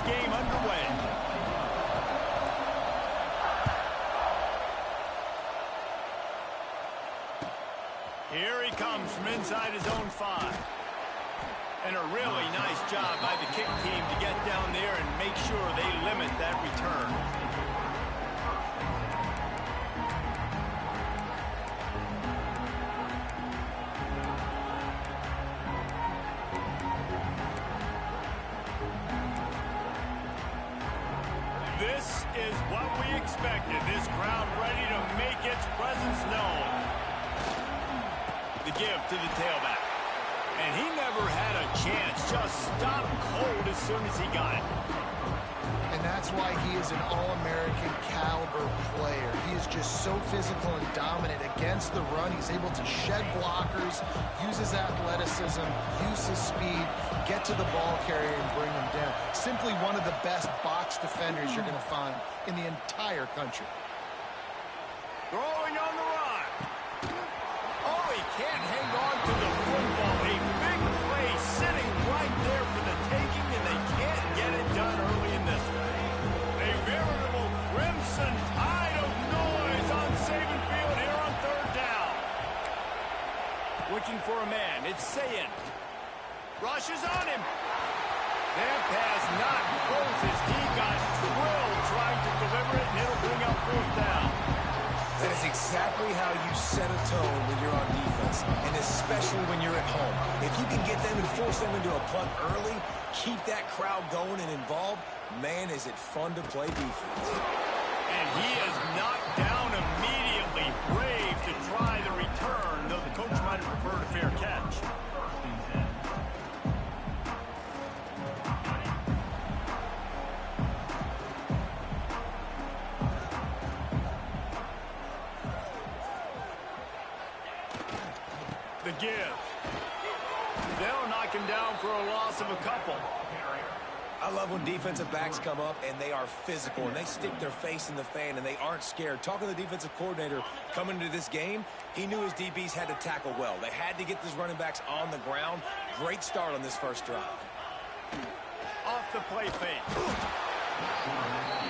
game underway. Here he comes from inside his own 5. And a really nice job by the kick team to get down there and make sure they limit that return. This is what we expected. This crowd ready to make its presence known. The give to the tailback. And he never had a chance. Just stopped cold as soon as he got it. And that's why he is an All-American caliber player. He is just so physical and dominant against the run. He's able to shed blockers, use his athleticism, use his speed, get to the ball carrier and bring him down. Simply one of the best box defenders you're going to find in the entire country. Throwing on the run. Oh, he can't hang on to the football. A big play sitting right there for the taking, and they can't get it done early in this one. A veritable crimson tide of noise on Saban Field here on 3rd down. Looking for a man. It's Sayin. Rushes on him. That pass not closes. He got drilled trying to deliver it, and it'll bring up 4th down. That is exactly how you set a tone when you're on defense, and especially when you're at home. If you can get them and force them into a punt early, keep that crowd going and involved, man, is it fun to play defense. And he is knocked down immediately. Brave to try the return, though the coach might have preferred a fair catch. The give. They'll knock him down for a loss of a couple. I love when defensive backs come up and they are physical and they stick their face in the fan and they aren't scared. Talking to the defensive coordinator coming into this game, he knew his DBs had to tackle well. They had to get these running backs on the ground. Great start on this first drive. Off the play fake.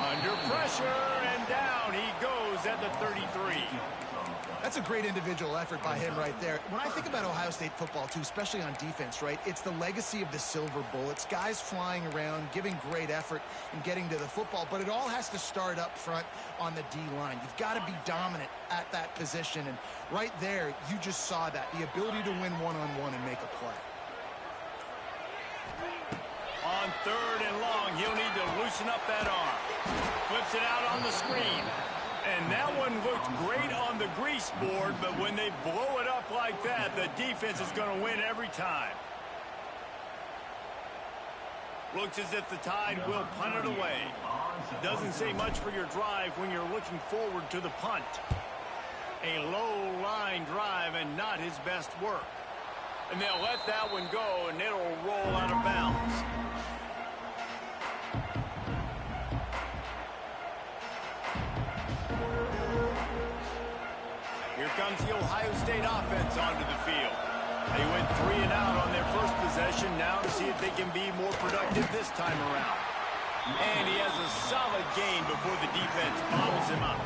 Under pressure and down he goes at the 33. That's a great individual effort by him right there. When I think about Ohio State football, too, especially on defense, right, it's the legacy of the Silver Bullets, guys flying around, giving great effort and getting to the football, but it all has to start up front on the D-line. You've got to be dominant at that position, and right there, you just saw that, the ability to win one-on-one and make a play. On 3rd and long, he'll need to loosen up that arm. Flips it out on the screen. And that one looked great on the grease board, but when they blow it up like that, the defense is going to win every time. Looks as if the Tide will punt it away. Doesn't say much for your drive when you're looking forward to the punt. A low-line drive and not his best work. And they'll let that one go, and it'll roll out of bounds. Here comes the Ohio State offense onto the field. They went 3 and out on their first possession, now to see if they can be more productive this time around. And he has a solid gain before the defense bobbles him up.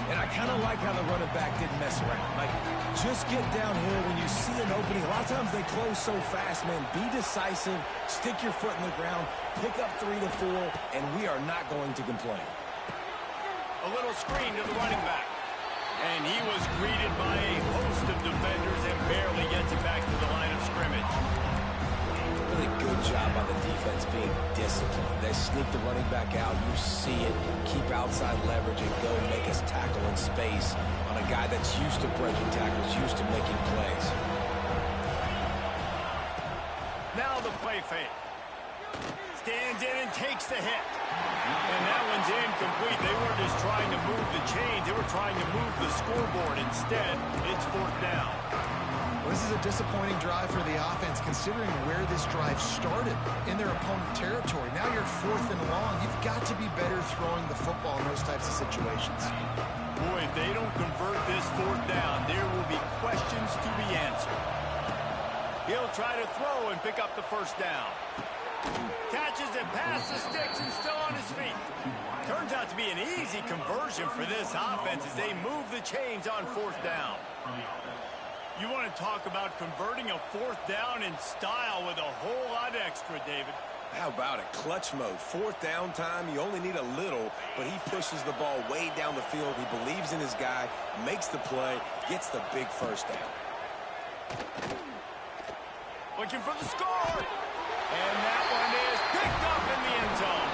And I kind of like how the running back didn't mess around. Like, just get downhill when you see an opening. A lot of times they close so fast, man. Be decisive, stick your foot in the ground, pick up 3 to 4, and we are not going to complain. A little screen to the running back. And he was greeted by a host of defenders and barely gets it back to the line of scrimmage. Really good job on the defense being disciplined. They sneak the running back out. You see it. Keep outside leverage and go make us tackle in space on a guy that's used to breaking tackles, used to making plays. Now the play fake. Stands in and takes the hit. And that one's incomplete. They weren't just trying to move the chains. They were trying to move the scoreboard. Instead, it's 4th down. Well, this is a disappointing drive for the offense, considering where this drive started in their opponent territory. Now you're at 4th and long. You've got to be better throwing the football in those types of situations. Boy, if they don't convert this 4th down, there will be questions to be answered. He'll try to throw and pick up the first down. Catches it past the sticks and still on his feet. Turns out to be an easy conversion for this offense as they move the chains on fourth down. You want to talk about converting a fourth down in style with a whole lot extra, David. How about it? Clutch mode. Fourth down time, you only need a little, but he pushes the ball way down the field. He believes in his guy, makes the play, gets the big first down. Looking for the score. And that one is picked up in the end zone.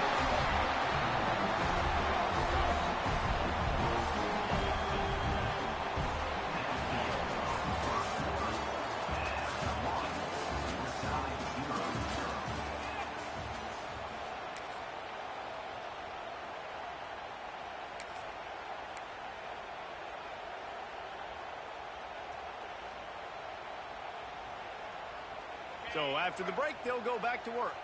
So after the break, they'll go back to work.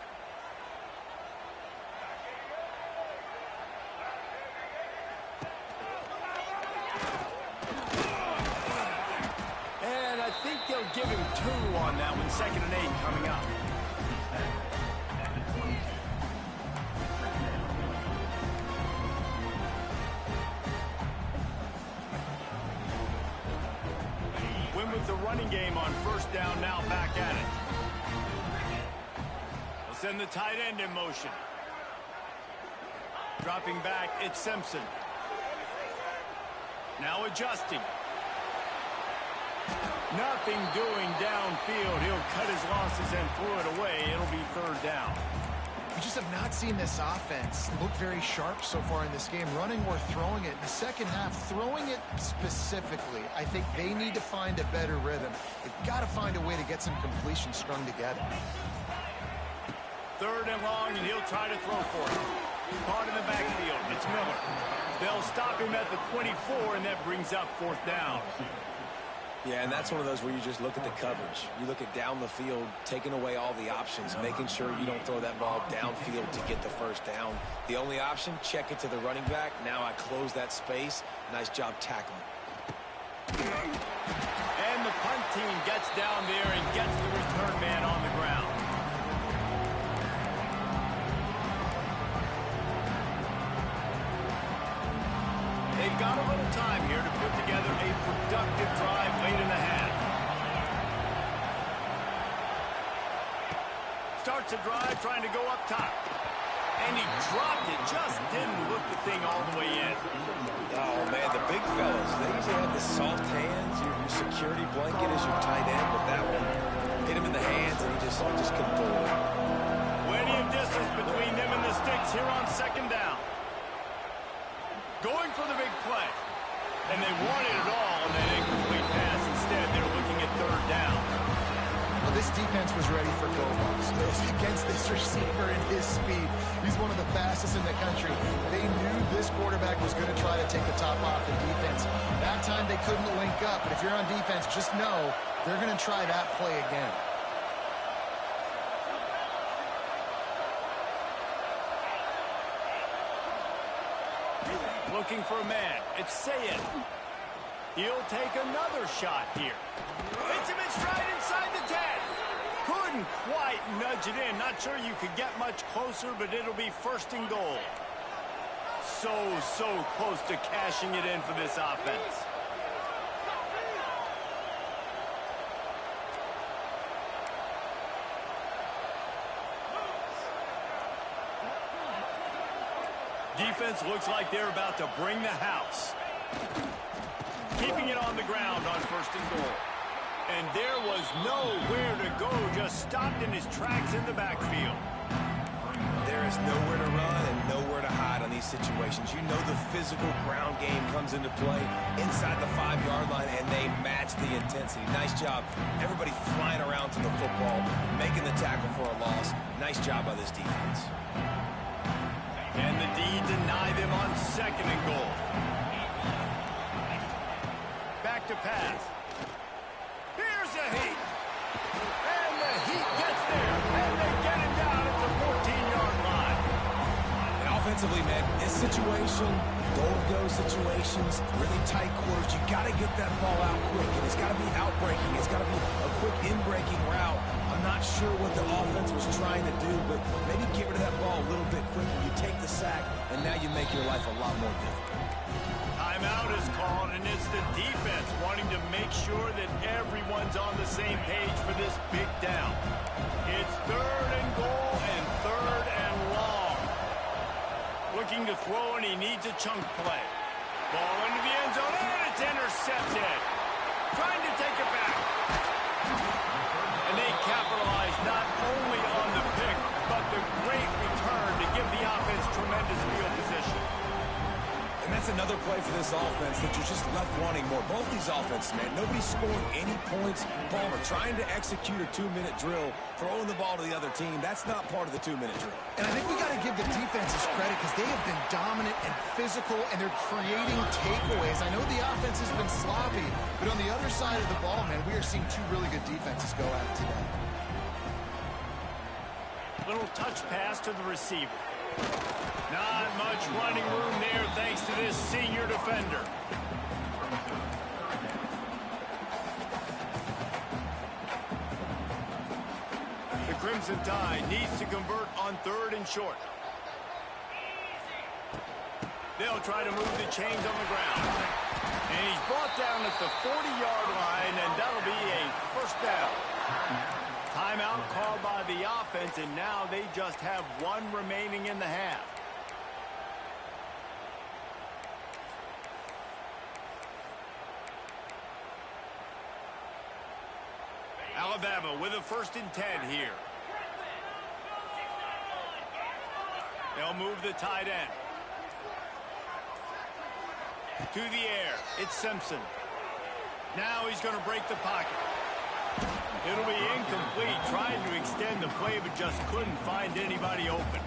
And I think they'll give him 2 on that one. 2nd and 8 coming up. Win with the running game on first down, now back at it. Send the tight end in motion. Dropping back, it's Simpson. Now adjusting. Nothing doing downfield. He'll cut his losses and throw it away. It'll be 3rd down. We just have not seen this offense look very sharp so far in this game, running or throwing it. In the second half, throwing it specifically, I think they need to find a better rhythm. They've got to find a way to get some completions strung together. 3rd and long, and he'll try to throw for it. Caught in the backfield. It's Miller. They'll stop him at the 24, and that brings up 4th down. Yeah, and that's one of those where you just look at the coverage. You look at down the field, taking away all the options, making sure you don't throw that ball downfield to get the first down. The only option, check it to the running back. Now I close that space. Nice job tackling. And the punt team gets down there and gets the return man on the ground. They've got a little time here to put together a productive drive late in the half. Starts a drive trying to go up top. And he dropped it, just didn't look the thing all the way in. Oh, man, the big fellas, they usually have the soft hands. Your security blanket is your tight end, but that one hit him in the hands, and he just couldn't pull it. Plenty of distance between them and the sticks here on 2nd down. Going for the big play. And they wanted it all on that incomplete pass. Instead, they're looking at 3rd down. Well, this defense was ready for go-balls. Against this receiver and his speed, he's one of the fastest in the country. They knew this quarterback was going to try to take the top off the defense. That time they couldn't link up, but if you're on defense, just know they're going to try that play again. Looking for a man. It's Sayed. He'll take another shot here. Hits him in stride inside the 10. Couldn't quite nudge it in. Not sure you could get much closer, but it'll be 1st and goal. So close to cashing it in for this offense. Defense looks like they're about to bring the house. Keeping it on the ground on 1st and goal. And there was nowhere to go, just stopped in his tracks in the backfield. There is nowhere to run and nowhere to hide on these situations. You know the physical ground game comes into play inside the 5-yard line, and they match the intensity. Nice job. Everybody flying around to the football, making the tackle for a loss. Nice job by this defense. And the D deny them on 2nd and goal. Back to pass. Here's a Heat. And the Heat gets there. And they get him down at the 14-yard line. And offensively, man, this situation, goal-to-go situations, really tight quarters, you got to get that ball out quick. And it's got to be out-breaking. It's got to be a quick in-breaking route. I'm not Not sure what the offense was trying to do, but maybe get rid of that ball a little bit quicker. You take the sack, and now you make your life a lot more difficult. Timeout is called, and it's the defense wanting to make sure that everyone's on the same page for this big down. It's 3rd and goal and 3rd and long. Looking to throw, and he needs a chunk play. Ball into the end zone, and it's intercepted. Trying to take it back. And they capitalize not only on the pick, but the great return to give the offense tremendous field position. And that's another play for this offense that you're just left wanting more. Both these offenses, man, nobody's scoring any points. Palmer trying to execute a 2-minute drill, throwing the ball to the other team. That's not part of the 2-minute drill. And I think we got to give the defenses credit because they have been dominant and physical, and they're creating takeaways. I know the offense has been sloppy, but on the other side of the ball, man, we are seeing two really good defenses go at it today. Little touch pass to the receiver. Not much running room there thanks to this senior defender. The Crimson Tide needs to convert on 3rd and short. They'll try to move the chains on the ground. And he's brought down at the 40-yard line, and that'll be a 1st down. Timeout called by the offense, and now they just have 1 remaining in the half. Alabama with a 1st and 10 here. They'll move the tight end. To the air, it's Simpson. Now he's going to break the pocket. It'll be incomplete, trying to extend the play, but just couldn't find anybody open.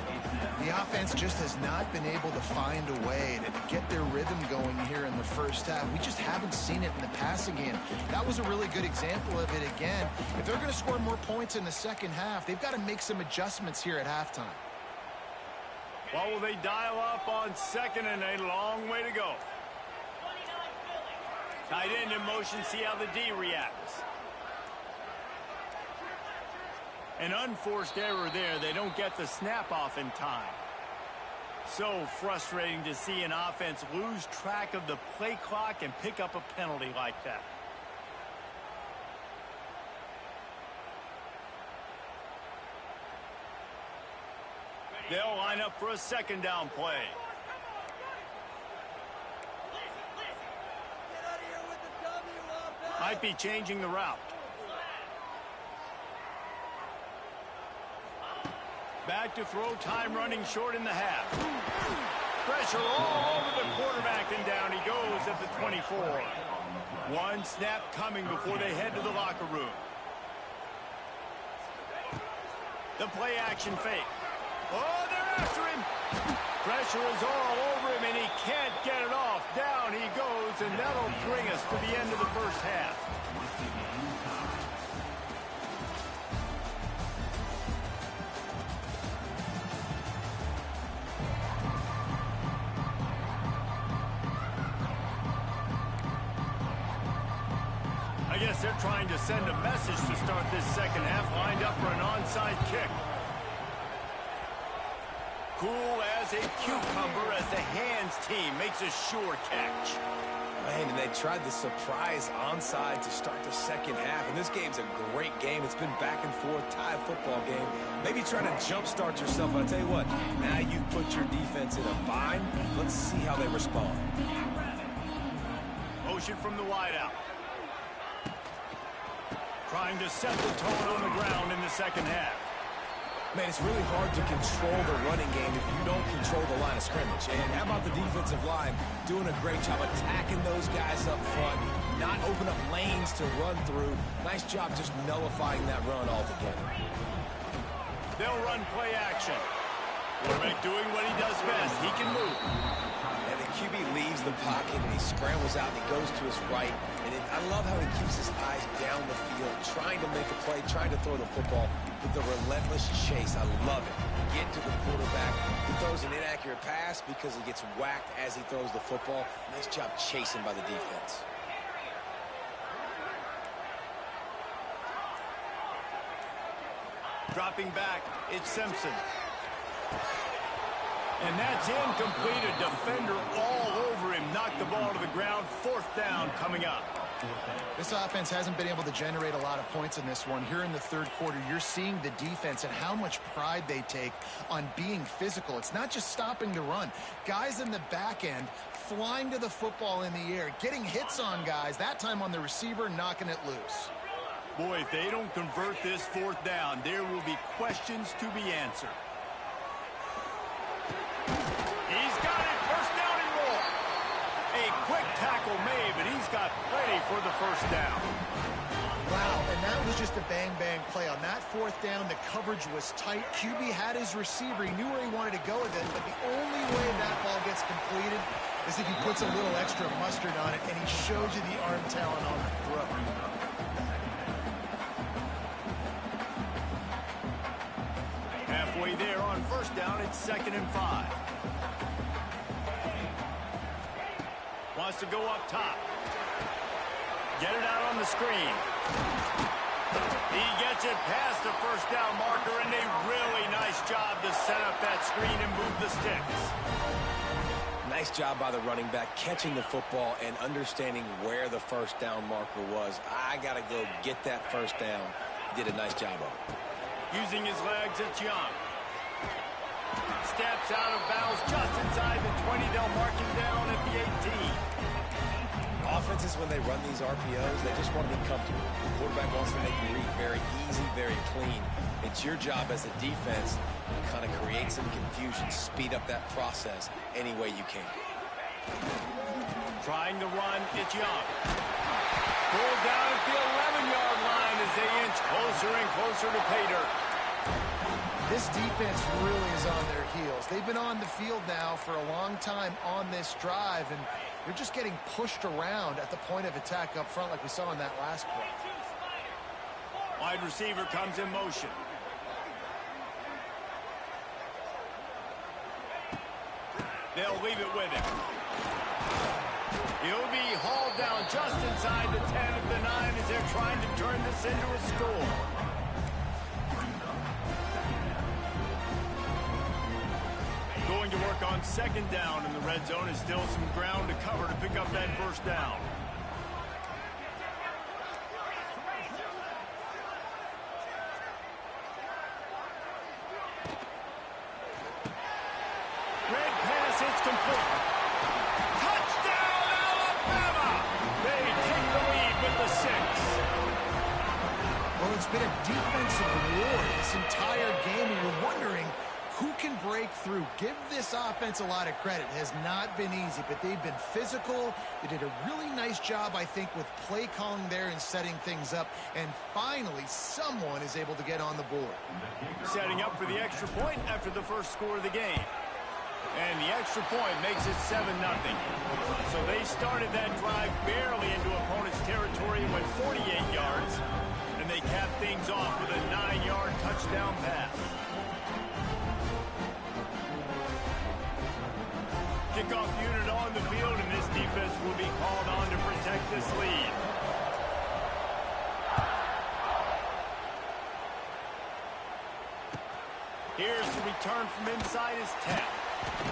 The offense just has not been able to find a way to get their rhythm going here in the first half. We just haven't seen it in the passing game. That was a really good example of it again. If they're going to score more points in the second half, they've got to make some adjustments here at halftime. Well, will they dial up on 2nd and a long way to go? Tight end in motion, see how the D reacts. An unforced error there. They don't get the snap off in time. So frustrating to see an offense lose track of the play clock and pick up a penalty like that. They'll line up for a 2nd down play. Might be changing the route. Back to throw, time running short in the half. Pressure all over the quarterback, and down he goes at the 24. 1 snap coming before they head to the locker room. The play action fake. Oh, they're after him. Pressure is all over him, and he can't get it off. Down he goes, and that'll bring us to the end of the first half. I guess they're trying to send a message to start this second half, lined up for an onside kick. Cool as a cucumber as the hands team makes a sure catch. Man, and they tried the surprise onside to start the second half, and this game's a great game. It's been back and forth, tie football game. Maybe trying to jumpstart yourself, but I tell you what, now you put your defense in a bind. Let's see how they respond. Motion from the wideout. Trying to set the tone on the ground in the second half. Man, it's really hard to control the running game if you don't control the line of scrimmage. And how about the defensive line doing a great job attacking those guys up front, not open up lanes to run through. Nice job just nullifying that run altogether. They'll run play action. Quarterback doing what he does best. He can move. And the QB leaves the pocket and he scrambles out and he goes to his right. And I love how he keeps his eyes down the field, trying to make a play, trying to throw the football with the relentless chase. I love it. Get to the quarterback. He throws an inaccurate pass because he gets whacked as he throws the football. Nice job chasing by the defense. Dropping back, it's Simpson. And that's incomplete. A defender all over him. Knocked the ball to the ground. 4th down coming up. This offense hasn't been able to generate a lot of points in this one. Here in the 3rd quarter, you're seeing the defense and how much pride they take on being physical. It's not just stopping the run. Guys in the back end flying to the football in the air, getting hits on guys, that time on the receiver, knocking it loose. Boy, if they don't convert this 4th down, there will be questions to be answered. He's got it. 1st down and more. A quick tackle made, but he's got plenty for the 1st down. Wow, and that was just a bang-bang play. On that 4th down, the coverage was tight. QB had his receiver. He knew where he wanted to go with it, but the only way that ball gets completed is if he puts a little extra mustard on it, and he showed you the arm talent on the throw. Halfway there on 1st down, it's 2nd and 5. Wants to go up top. Get it out on the screen. He gets it past the 1st down marker, and a really nice job to set up that screen and move the sticks. Nice job by the running back, catching the football and understanding where the 1st down marker was. I got to go get that 1st down. He did a nice job of it. Using his legs, it's Young. Steps out of bounds just inside the 20. They'll mark him down at the 18. Offenses, when they run these RPOs, they just want to be comfortable. The quarterback wants to make the read very easy, very clean. It's your job as a defense to kind of create some confusion, speed up that process any way you can. Trying to run, it's Young. Pulled down at the 11-yard line as they inch closer and closer to pay dirt. This defense really is on their heels. They've been on the field now for a long time on this drive, and they're just getting pushed around at the point of attack up front like we saw in that last play. Wide receiver comes in motion. They'll leave it with him. He'll be hauled down just inside the 10 at the 9 as they're trying to turn this into a score. Going to work on 2nd down in the red zone. Is still some ground to cover to pick up that 1st down. Red pass, it's complete. Touchdown, Alabama! They take the lead with the 6. Well, it's been a defensive war this entire game, and you're wondering who can break through. Give this offense a lot of credit. It has not been easy, but they've been physical. They did a really nice job, I think, with play calling there and setting things up. And finally, someone is able to get on the board. Setting up for the extra point after the 1st score of the game. And the extra point makes it 7-0. So they started that drive barely into opponent's territory and went 48 yards. And they capped things off with a 9-yard touchdown pass. Kickoff unit on the field, and this defense will be called on to protect this lead. Here's the return from inside his 10.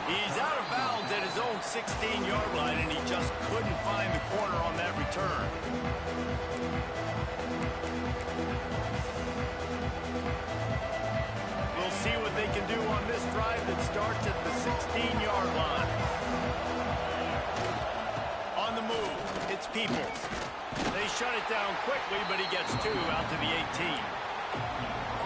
He's out of bounds at his own 16-yard line, and he just couldn't find the corner on that return. We'll see what they can do on this drive that starts at the 16-yard line. On the move, it's Peoples. They shut it down quickly, but he gets 2 out to the 18.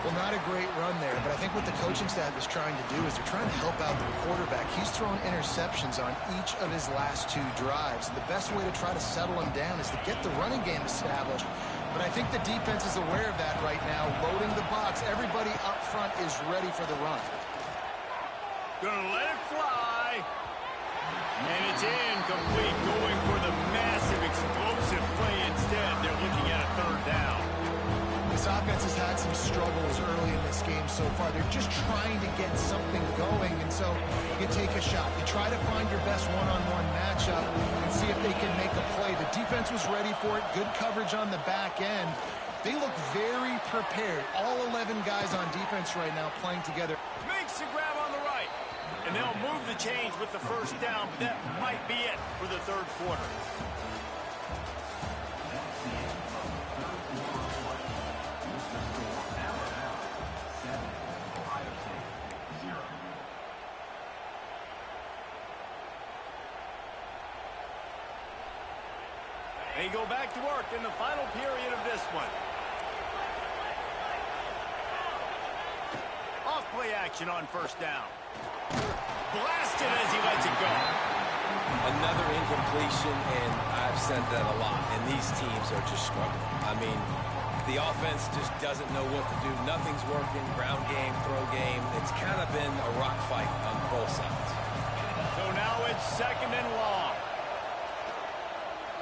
Well, not a great run there, but I think what the coaching staff is trying to do is they're trying to help out the quarterback. He's thrown interceptions on each of his last 2 drives. And the best way to try to settle him down is to get the running game established. But I think the defense is aware of that right now, loading the box. Everybody up front is ready for the run. Gonna let it fly. And it's incomplete, going for the massive explosive play instead. They're looking at a 3rd down. This offense has had some struggles early in this game so far. They're just trying to get something going, and so you take a shot. You try to find your best one-on-one matchup and see if they can make a play. The defense was ready for it. Good coverage on the back end. They look very prepared. All 11 guys on defense right now playing together. Makes the grab on the right. And they'll move the chains with the first down, but that might be it for the third quarter. They go back to work in the final period of this one. Off play action on first down. Blasted as he lets it go. Another incompletion, and I've said that a lot, and these teams are just struggling. I mean, the offense just doesn't know what to do. Nothing's working. Ground game, throw game. It's kind of been a rock fight on both sides. So now it's second and long.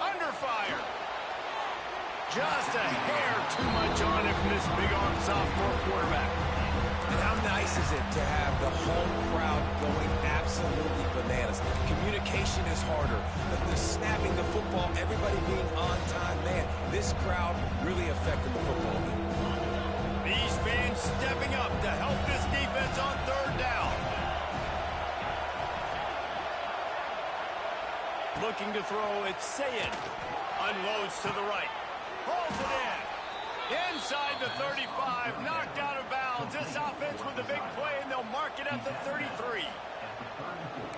Under fire. Just a hair too much on it from this big-arm sophomore quarterback. And how nice is it to have the home crowd going absolutely bananas? Communication is harder. The snapping the football, everybody being on time. Man, this crowd really affected the football game. These fans stepping up to help this defense on third down. Looking to throw, it's Sayed. Unloads to the right. Holds it in. Inside the 35, knocked out of bounds. This offense with a big play, and they'll mark it at the 33.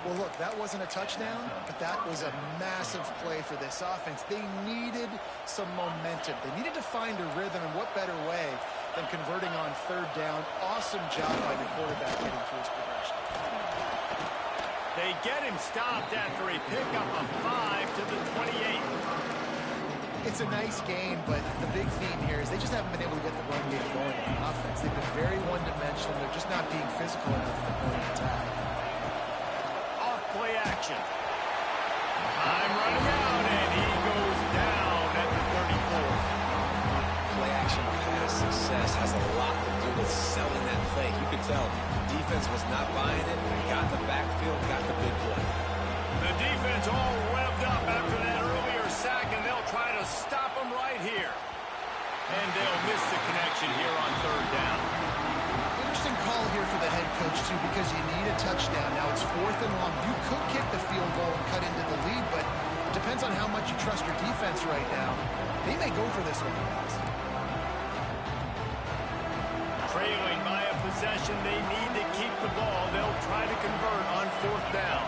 Well, look, that wasn't a touchdown, but that was a massive play for this offense. They needed some momentum. They needed to find a rhythm, and what better way than converting on third down. Awesome job by the quarterback getting through his progression. They get him stopped after a pickup of 5 to the 28. It's a nice game, but the big theme here is they just haven't been able to get the run game going on offense. They've been very one-dimensional. They're just not being physical enough to play attack. Off-play action. Time running out, and he goes down at the 34. Play-action pass success has a lot to do with selling that fake. You could tell defense was not buying it. Got the backfield, got the big play. The defense all revved up after that earlier sack, and they'll try to stop them right here. And they'll miss the connection here on third down. Interesting call here for the head coach, too, because you need a touchdown. Now it's fourth and long. You could kick the field goal and cut into the lead, but it depends on how much you trust your defense right now. They may go for this one. Trailing by a possession, they need to keep the ball. They'll try to convert on fourth down.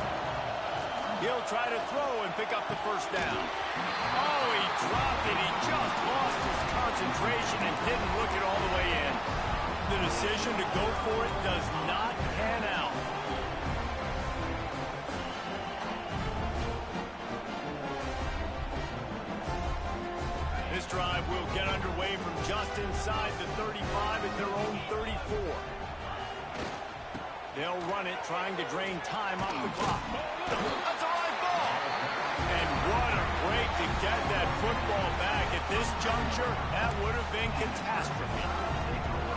He'll try to throw and pick up the first down. Oh, he dropped it. He just lost his concentration and didn't look it all the way in. The decision to go for it does not pan out. This drive will get underway from just inside the 35 at their own 34. They'll run it, trying to drain time off the clock. That's a live ball. And what a break to get that football back. At this juncture, that would have been catastrophe.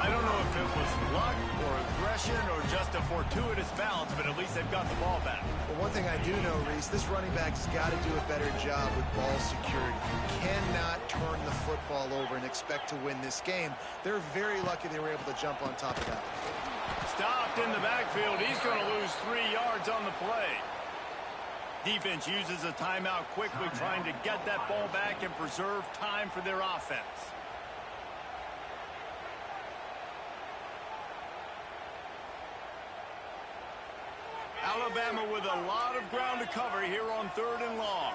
I don't know if it was luck or aggression or just a fortuitous bounce, but at least they've got the ball back. Well, one thing I do know, Reese, this running back's got to do a better job with ball security. You cannot turn the football over and expect to win this game. They're very lucky they were able to jump on top of that. Stopped in the backfield. He's going to lose 3 yards on the play. Defense uses a timeout quickly, trying to get that ball back and preserve time for their offense. Alabama with a lot of ground to cover here on third and long.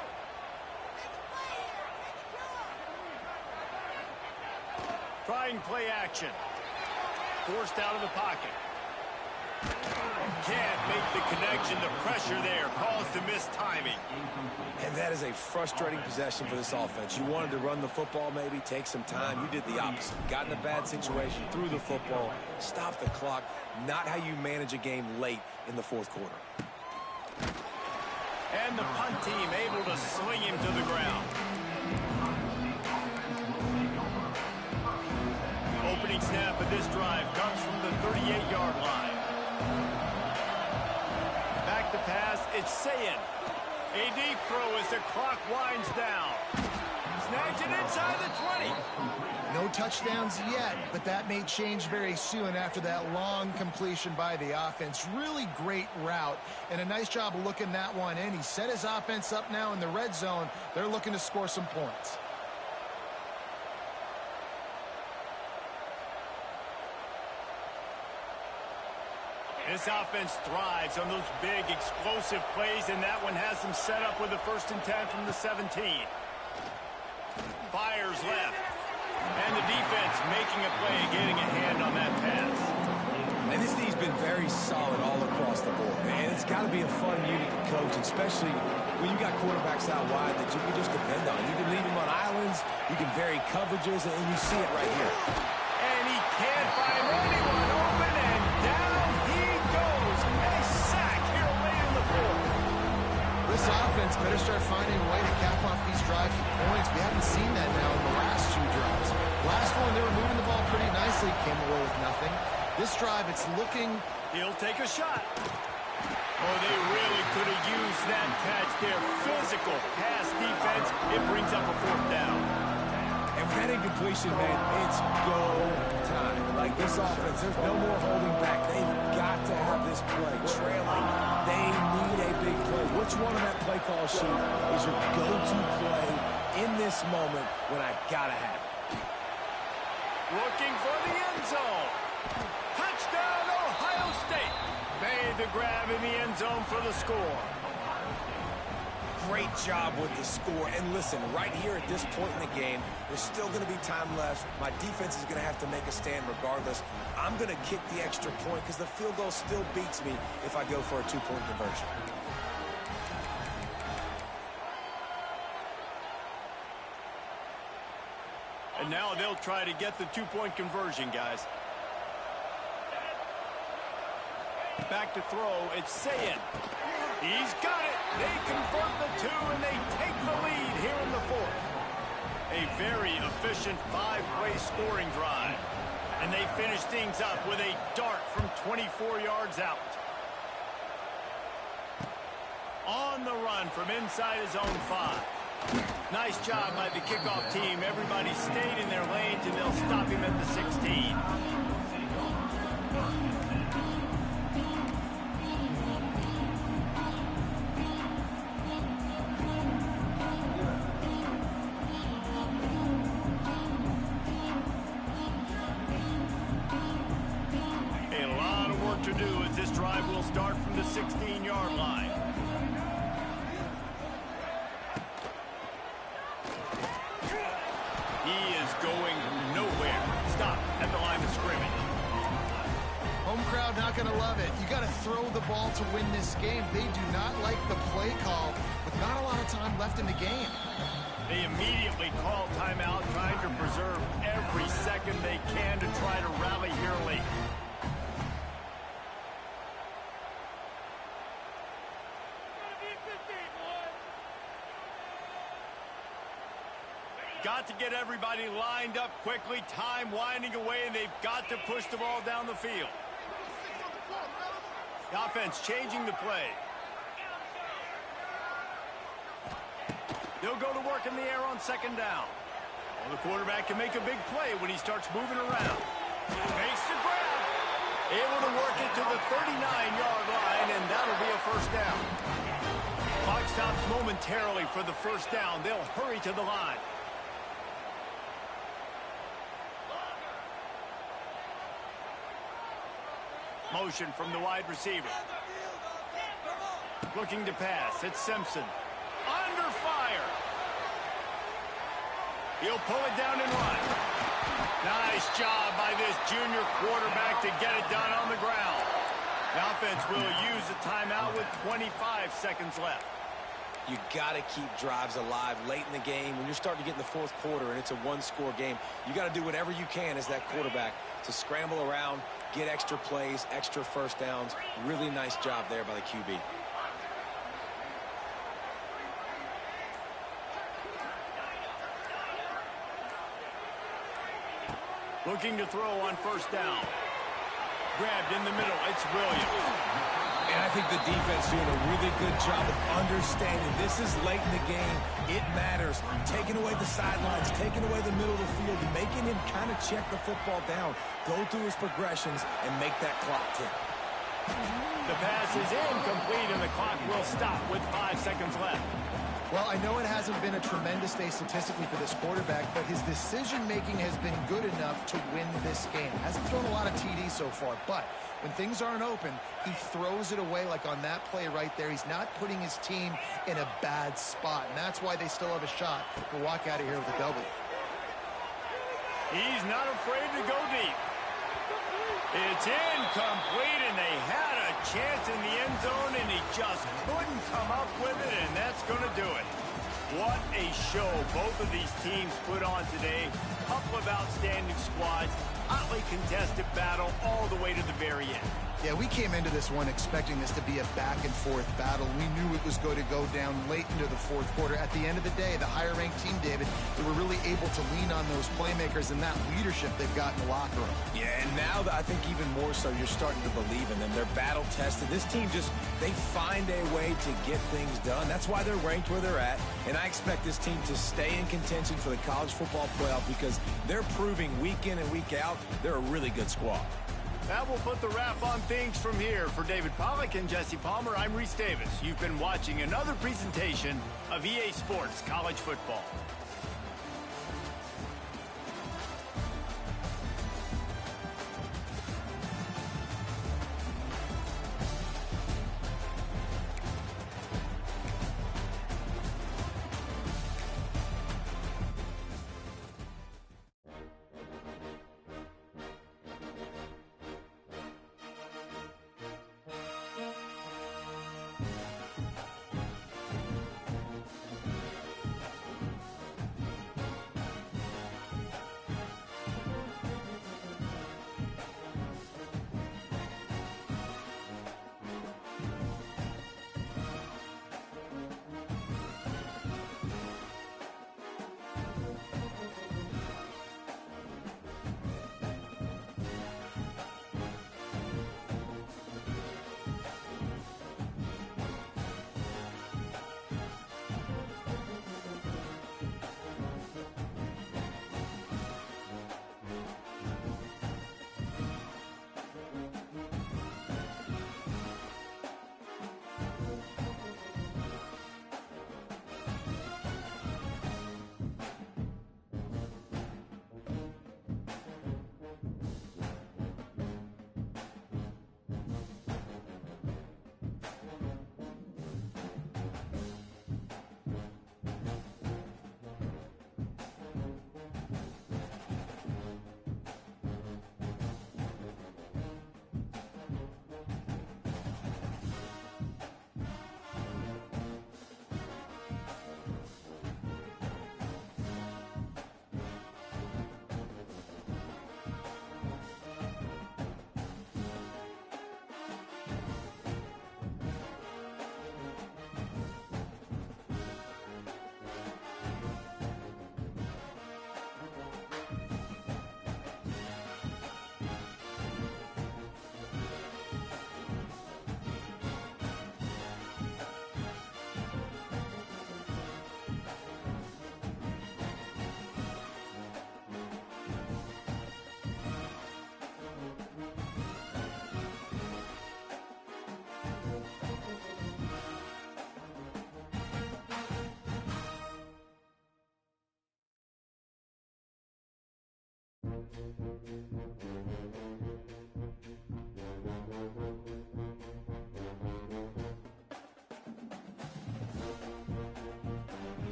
Trying play action. Forced out of the pocket. Can't make the connection. The pressure there caused the missed timing. And that is a frustrating possession for this offense. You wanted to run the football, maybe take some time. You did the opposite. Got in a bad situation, threw the football, stopped the clock. Not how you manage a game late in the fourth quarter. And the punt team able to sling him to the ground. Opening snap of this drive comes from the 38-yard line. Back to pass, it's Sayed. A deep throw as the clock winds down. Snags it inside the 20. No touchdowns yet, but that may change very soon after that long completion by the offense. Really great route, and a nice job of looking that one in. He set his offense up now in the red zone. They're looking to score some points. This offense thrives on those big, explosive plays, and that one has them set up with a 1st and 10 from the 17. Fires left. And the defense making a play and getting a hand on that pass. And this team's been very solid all across the board. And it's got to be a fun unit to coach, especially when you got quarterbacks out wide that you can just depend on. You can leave them on islands, you can vary coverages, and you see it right here. And he can't find anyone open, and down he goes. A sack here late in the 4th. This offense better start finding a way to cap off these drives with points. We haven't seen that now in the last 2 drives. Last one, they were moving the ball pretty nicely, came away with nothing. This drive, it's looking... He'll take a shot. Oh, they really could have used that catch there. Physical pass defense. It brings up a 4th down. And with that incompletion, man, it's go time. Like this offense, there's no more holding back. They've got to have this play. Trailing, they need a big play. Which one on that play call sheet is your go-to play in this moment when I gotta have it? Looking for the end zone. Touchdown, Ohio State. Made the grab in the end zone for the score. Great job with the score. And listen, right here at this point in the game, there's still going to be time left. My defense is going to have to make a stand regardless. I'm going to kick the extra point because the field goal still beats me if I go for a 2-point conversion. And now they'll try to get the 2-point conversion, guys. Back to throw, it's Sayin. He's got it. They convert the 2, and they take the lead here in the 4th. A very efficient 5-play scoring drive. And they finish things up with a dart from 24 yards out. On the run from inside his own 5. Nice job by the kickoff team. Everybody stayed in their lanes, and they'll stop him at the 16. To do as this drive will start from the 16-yard line. He is going nowhere. Stop at the line of scrimmage. Home crowd not going to love it. You got to throw the ball to win this game. They do not like the play call with not a lot of time left in the game. They immediately call timeout, trying to preserve every second they can to try to rally here late. Got to get everybody lined up quickly, time winding away, and they've got to push the ball down the field. The offense changing the play. They'll go to work in the air on 2nd down. Well, the quarterback can make a big play when he starts moving around. Makes the grab. Able to work it to the 39-yard line, and that'll be a 1st down. Clock stops momentarily for the 1st down. They'll hurry to the line. Motion from the wide receiver. Looking to pass. It's Simpson. Under fire. He'll pull it down and run. Nice job by this junior quarterback to get it done on the ground. The offense will use a timeout with 25 seconds left. You got to keep drives alive late in the game. When you're starting to get in the 4th quarter and it's a 1-score game, you got to do whatever you can as that quarterback to scramble around, get extra plays, extra 1st downs. Really nice job there by the QB. Looking to throw on 1st down. Grabbed in the middle. It's Williams. And I think the defense doing a really good job of understanding this is late in the game. It matters. Taking away the sidelines, taking away the middle of the field, and making him kind of check the football down, go through his progressions, and make that clock tick. The pass is incomplete, and the clock will stop with 5 seconds left. Well, I know it hasn't been a tremendous day statistically for this quarterback, but his decision-making has been good enough to win this game. Hasn't thrown a lot of TDs so far, but when things aren't open, he throws it away like on that play right there. He's not putting his team in a bad spot, and that's why they still have a shot to walk out of here with a W. He's not afraid to go deep. It's incomplete, and they had a chance in the end zone, and he just couldn't come up with it, and that's going to do it. What a show both of these teams put on today. Couple of outstanding squads, hotly contested battle all the way to the very end. Yeah, we came into this one expecting this to be a back-and-forth battle. We knew it was going to go down late into the fourth quarter. At the end of the day, the higher-ranked team, David, they were really able to lean on those playmakers and that leadership they've got in the locker room. Yeah, and now I think even more so, you're starting to believe in them. They're battle-tested. This team they find a way to get things done. That's why they're ranked where they're at, and I expect this team to stay in contention for the college football playoff because they're proving week in and week out they're a really good squad. That will put the wrap on things from here. For David Pollack and Jesse Palmer, I'm Reese Davis. You've been watching another presentation of EA Sports College Football.